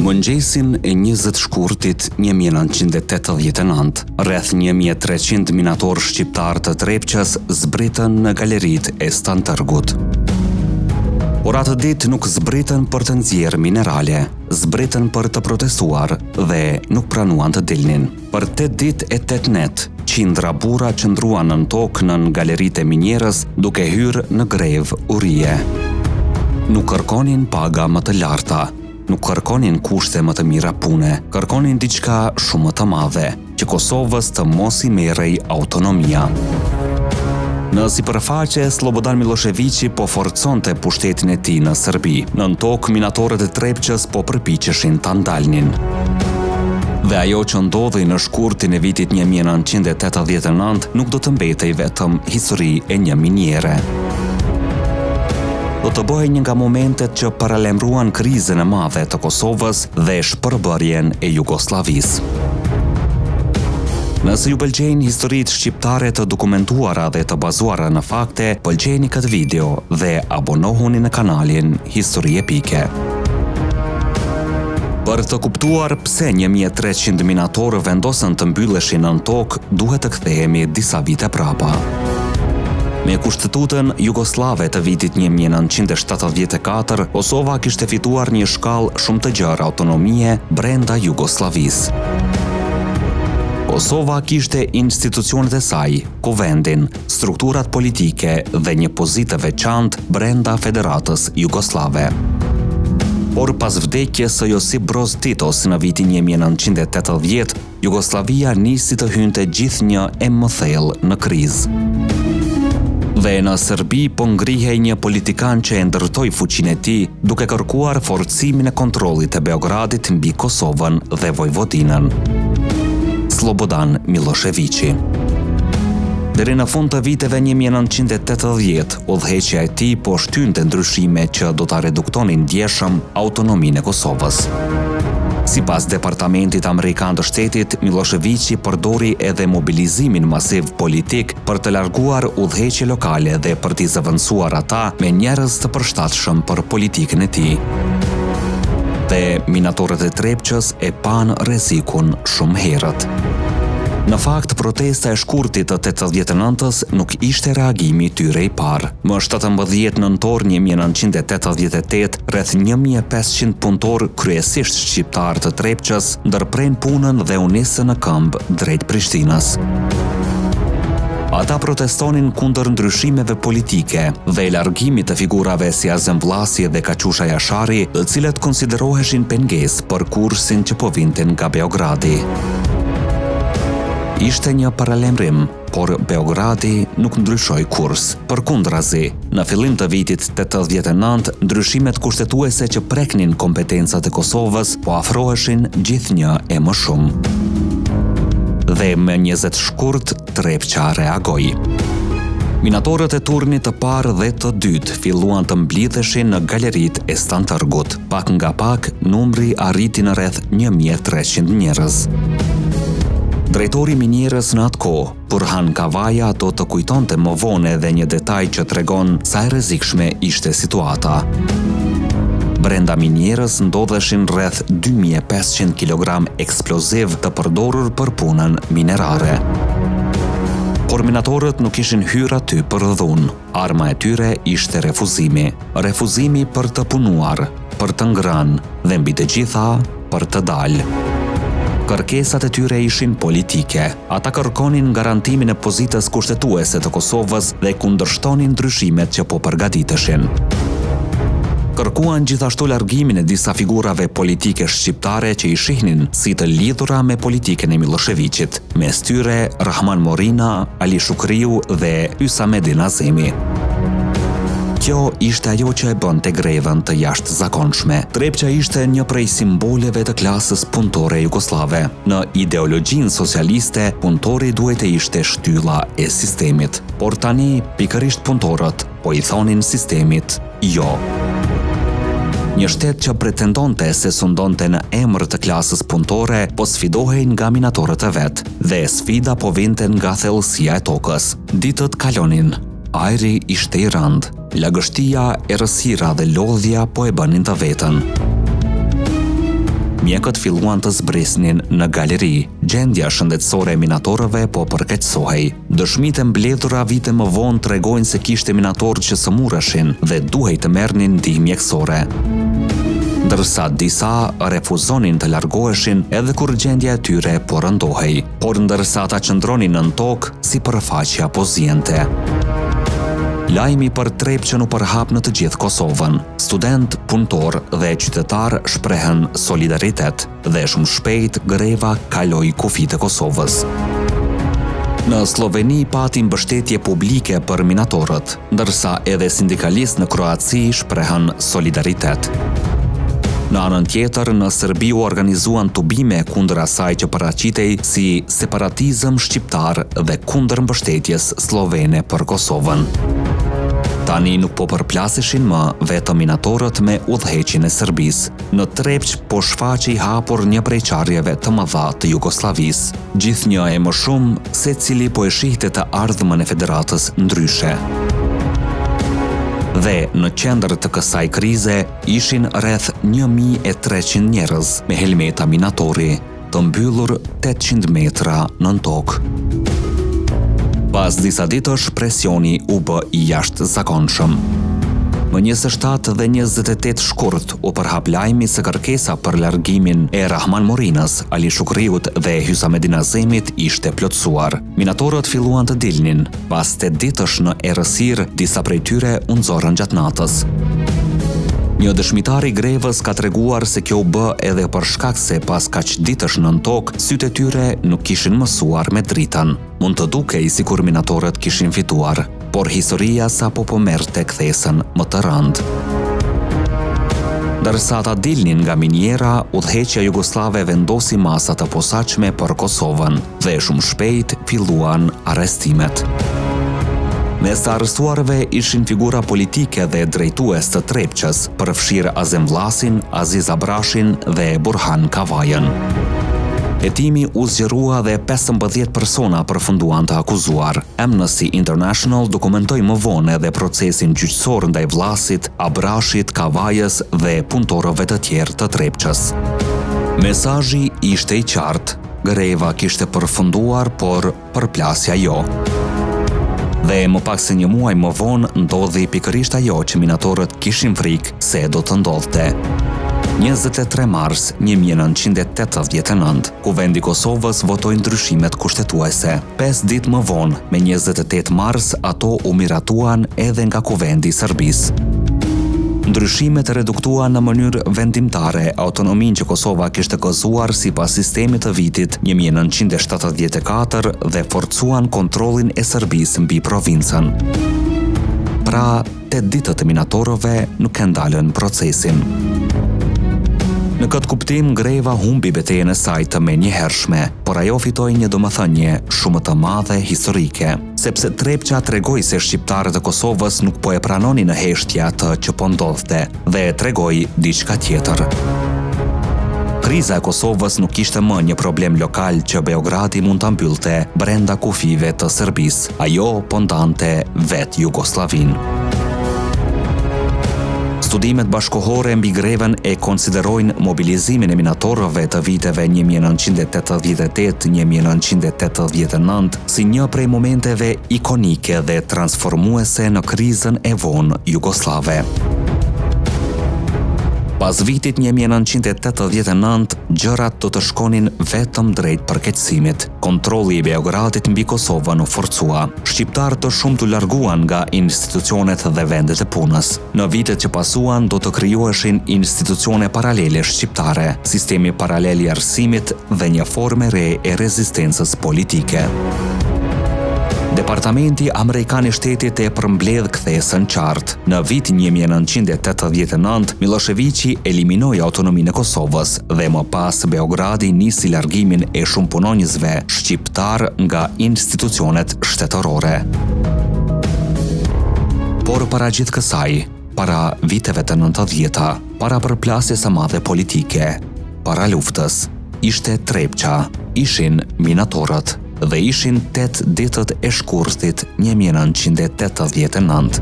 Mëngjesin e 20 shkurtit 1989, rreth 1300 minator shqiptar të Trepçës zbritën në galeritë e Stantërgut. Por atë ditë nuk zbritën për të nxjerrë minerale, zbritën për të protestuar dhe nuk pranuan të dilnin. Për 8 ditë e 8 net, qindra burra qëndruan nën tokë nën galeritë e minjerës duke hyrë në grevë urie. Nuk kërkonin paga më të larta, nuk kërkonin kushte më të mira pune, kërkonin diçka shumë më të madhe, që Kosovës të mos i merrej autonomia. Në sipërfaqe, Slobodan Miloševiqi po forconte pushtetin e tij në Serbi. Nën tokë, minatorët e Trepçës po përpiqeshin ta ndalnin. Dhe ajo që ndodhi në shkurtin e vitit 1989 nuk do të mbetej vetëm histori e një miniere. Do të bëhej një nga momentet që paralajmëruan krizën e madhe të Kosovës dhe shpërbërjen e Jugosllavisë. Nëse ju pëlqejnë historitë shqiptare të dokumentuara dhe të bazuara në fakte, pëlqejini këtë video dhe abonohuni në kanalin Histori Epike. Për të kuptuar pse 1300 minatorë vendosën të mbylleshin nën tokë, duhet të kthehemi disa vite prapa. Me kushtetutën jugoslave të vitit 1974, Kosova kishte fituar një shkallë shumë të gjerë autonomie brenda Jugosllavisë. Kosova kishte institucionet e saj, kuvendin, strukturat politike dhe një pozitë veçantë brenda Federatës Jugoslave. Por pas vdekjes së Josip Broz Titos në vitin 1980, Jugoslavia nisi të hynte gjithnjë e më thellë në krizë. Dhe në Serbi po ngrihej një politikan që e ndërtoi fuqinë e tij duke kërkuar forcimin e kontrollit të Beogradit mbi Kosovën dhe Vojvodinën. Slobodan Miloševiqi. Deri në fund të viteve 1980, udhëheqja e tij po shtynte ndryshime që do ta reduktonin ndjeshëm autonominë e Kosovës. Sipas Departamentit Amerikan të Shtetit, Miloševiqi përdori edhe mobilizimin masiv politik për të larguar udhëheqje lokale dhe për t'i zëvendësuar ata me njerëz të përshtatshëm për politikën e tij. Dhe minatorët e Trepçës e pan rrezikun shumë herët. Në fakt, protesta e shkurtit të 89-s nuk ishte reagimi i tyre i parë. Më 17 nëntor 1988, rreth 1500 punëtor, kryesisht shqiptar të Trepçës, ndërprejnë punën dhe u nisën në këmbë drejt Prishtinës. Ata protestonin kundër ndryshimeve politike dhe largimit të figurave si Azem Vllasi dhe Kaçusha Jashari, të cilët konsideroheshin pengesë për kursin që po vinten nga Beogradi. Ishte një paralajmërim, por Beogradi nuk ndryshoi kurs. Përkundrazi, në fillim të vitit 89, ndryshimet kushtetuese që preknin kompetencat e Kosovës po afroheshin gjithnjë e më shumë. Dhe me 20 shkurt, Trepça reagoi. Minatorët e turnit të parë dhe të dytë filluan të mblidheshin në galeritë e Stantërgut. Pak nga pak, numri arriti në rreth 1300 njerëz. Drejtori i minjerës në atë kohë, Burhan Kavaja, do të kujtonte më vonë edhe një detaj që tregon sa e rrezikshme ishte situata. Brenda minjerës ndodheshin rreth 2500 kg eksploziv të përdorur për punën minerare. Por minatorët nuk ishin hyrë aty për dhunë. Arma e tyre ishte refuzimi. Refuzimi për të punuar, për të ngrënë dhe mbi të gjitha për të dalë. Kërkesat e tyre ishin politike. Ata kërkonin garantimin e pozitës kushtetuese të Kosovës dhe kundërshtonin ndryshimet që po përgatiteshin. Kërkuan gjithashtu largimin e disa figurave politike shqiptare që i shihnin si të lidhura me politikën e Miloševiqit, mes tyre Rahman Morina, Ali Shukriu dhe Hüsamedin Azemi. Kjo ishte ajo që e bënte grevën të jashtëzakonshme. Trepça ishte një prej simboleve të klasës punëtore jugoslave. Në ideologjinë socialiste, punëtori duhet të ishte shtylla e sistemit. Por tani, pikërisht punëtorët po i thonin sistemit jo. Një shtet që pretendonte se sundonte në emër të klasës punëtore, po sfidohej nga minatorët e vet, dhe sfida po vinte nga thellësia e tokës. Ditët kalonin, ajri ishte i rëndë, lagështia, errësira dhe lodhja po e bënin të vetën. mjekët filluan të zbresnin në galeri. Gjendja shëndetësore e minatorëve po përkeqësohej. Dëshmitë e mbledhura vite më vonë tregojnë se kishte minatorë që sëmurëshin dhe duhej të merrnin ndihmë mjekësore. Ndërsa disa refuzonin të largoheshin edhe kur gjendja e tyre po rëndohej, por ndërsa ata qëndronin nën tokë si përfaqja po zjente. Lajmi për Trepçën u përhap në të gjithë Kosovën. Student, punëtor dhe qytetar shprehen solidaritet dhe shumë shpejt greva kaloi kufijtë e Kosovës. Në Sloveni pati mbështetje publike për minatorët, ndërsa edhe sindikalistë në Kroaci shprehen solidaritet. Në anën tjetër, në Serbi u organizuan tubime kundër asaj që paraqitej si separatizëm shqiptar dhe kundër mbështetjes slovene për Kosovën. Tani nuk po përplaseshin më vetëm minatorët me udhëheqjen e Serbisë. Në Trepç po shfaqej hapur një prej qarjeve të mëdha të Jugosllavisë. Gjithnjë e më shumë, secili po e shihte të ardhmën e federatës ndryshe. Dhe në qendër të kësaj krize ishin rreth 1300 njerëz me helmeta minatori, të mbyllur 800 metra nën tokë. Pas disa ditësh, presioni u bë i jashtëzakonshëm. Më 27 dhe 28 shkurt u përhap lajmi se kërkesa për largimin e Rahman Morinës, Ali Shukriut dhe Hysamedin Azemit ishte plotësuar. Minatorët filluan të dilnin. Pas 8 ditësh në errësirë, disa prej tyre u nxorën gjatë natës. Një dëshmitar i grevës ka treguar se kjo u bë edhe për shkak se pas kaq ditësh nën tokë, sytë e tyre nuk kishin mësuar me dritën. Mund të dukej sikur minatorët kishin fituar, por historia sapo po merrte kthesën më të rëndë. Ndërsa ata dilnin nga miniera, udhëheqja jugoslave vendosi masa të posaçme për Kosovën dhe shumë shpejt filluan arrestimet. Mes të arrestuarve ishin figura politike dhe drejtues të Trepçës, përfshirë Azem Vlasin, Aziz Abrashin dhe Burhan Kavajën. Hetimi u zgjerua dhe 15 persona përfunduan të akuzuar. Amnesty International dokumentoi më vonë edhe procesin gjyqësor ndaj Vlasit, Abrashit, Kavajës dhe punëtorëve të tjerë të Trepçës. Mesazhi ishte i qartë. Greva kishte përfunduar, por përplasja jo. Dhe më pak se një muaj më vonë ndodhi pikërisht ajo që minatorët kishin frikë se do të ndodhte. 23 mars 1989, Kuvendi i Kosovës votoi ndryshimet kushtetuese. 5 ditë më vonë, me 28 mars, ato u miratuan edhe nga Kuvendi i Serbisë. Ndryshimet reduktuan në mënyrë vendimtare autonominë që Kosova kishte gëzuar sipas sistemit të vitit 1974 dhe forcuan kontrollin e Serbisë mbi provincën. Pra, 8 ditët e minatorëve nuk e ndalën procesin. Në këtë kuptim, greva humbi betejën e saj të menjëhershme, por ajo fitoi një domethënie shumë të madhe historike, sepse Trepça tregoi se shqiptarët e Kosovës nuk po e pranonin në heshtje atë që po ndodhte dhe tregoi diçka tjetër. Kriza e Kosovës nuk ishte më një problem lokal që Beogradi mund ta mbyllte brenda kufive të Serbisë. Ajo po ndante vetë Jugosllavinë. Studimet bashkohore mbi greven e konsiderojnë mobilizimin e minatorëve të viteve 1988-1989 si një prej momenteve ikonike dhe transformuese në krizën e vonë jugoslave. Pas vitit 1989, gjërat do të shkonin vetëm drejt përkeqësimit. Kontrolli i Beogradit mbi Kosovën u forcua. Shqiptarë të shumë të larguan nga institucionet dhe vendet e punës. Në vitet që pasuan do të krijoheshin institucione paralele shqiptare, sistemi paralel i arsimit dhe një formë re e rezistencës politike. Departamenti Amerikan i Shtetit e përmbledh kthesën qartë. Në vitin 1989, Miloševiqi eliminoi autonominë e Kosovës dhe më pas Beogradi nisi largimin e shumë punonjësve shqiptar nga institucionet shtetërore. Por para gjithë kësaj, para viteve të 90-ta, para përplasjes së madhe politike, para luftës, ishte Trepça, ishin minatorët dhe ishin 8 ditët e shkurthit 1989.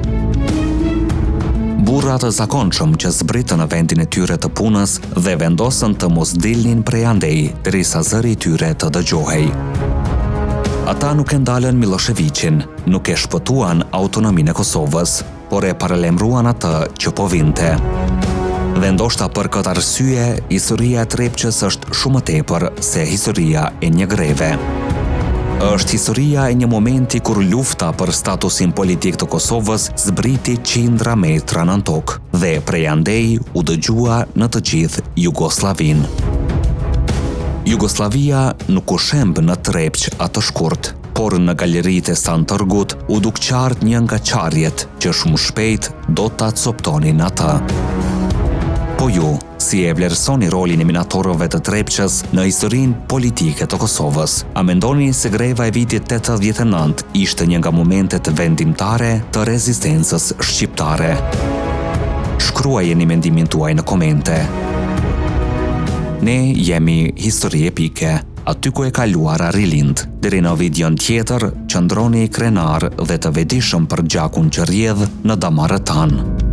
burra të zakonshëm që zbritën në vendin e tyre të punës dhe vendosën të mos dilnin prej andej derisa zëri i tyre të dëgjohej. Ata nuk e ndalën Miloševićin, nuk e shpëtuan autonominë e Kosovës, por e paralemruan atë që po vinte. Dhe ndoshta për këtë arsye, historia e Trepçës është shumë tepër se historia e një greve. Është historia e një momenti kur lufta për statusin politik të Kosovës zbriti qindra metra nën tokë dhe prej andej u dëgjua në të gjithë Jugosllavinë. Jugoslavia nuk u shemb në Trepç atë shkurt, por në galeritë e San Tërgut u duk qartë një nga qarjet që shumë shpejt do ta coptonin atë. Po ju, si e vlerësoni rolin e minatorëve të Trepçës në historinë politike të Kosovës? A mendoni se greva e vitit 89 ishte një nga momentet vendimtare të rezistencës shqiptare? Shkruajeni mendimin tuaj në komente. Ne jemi Histori Epike, aty ku e kaluara rilind. Deri në videon tjetër, qëndroni krenar dhe të vetëdijshëm për gjakun që rrjedh në damarët tanë.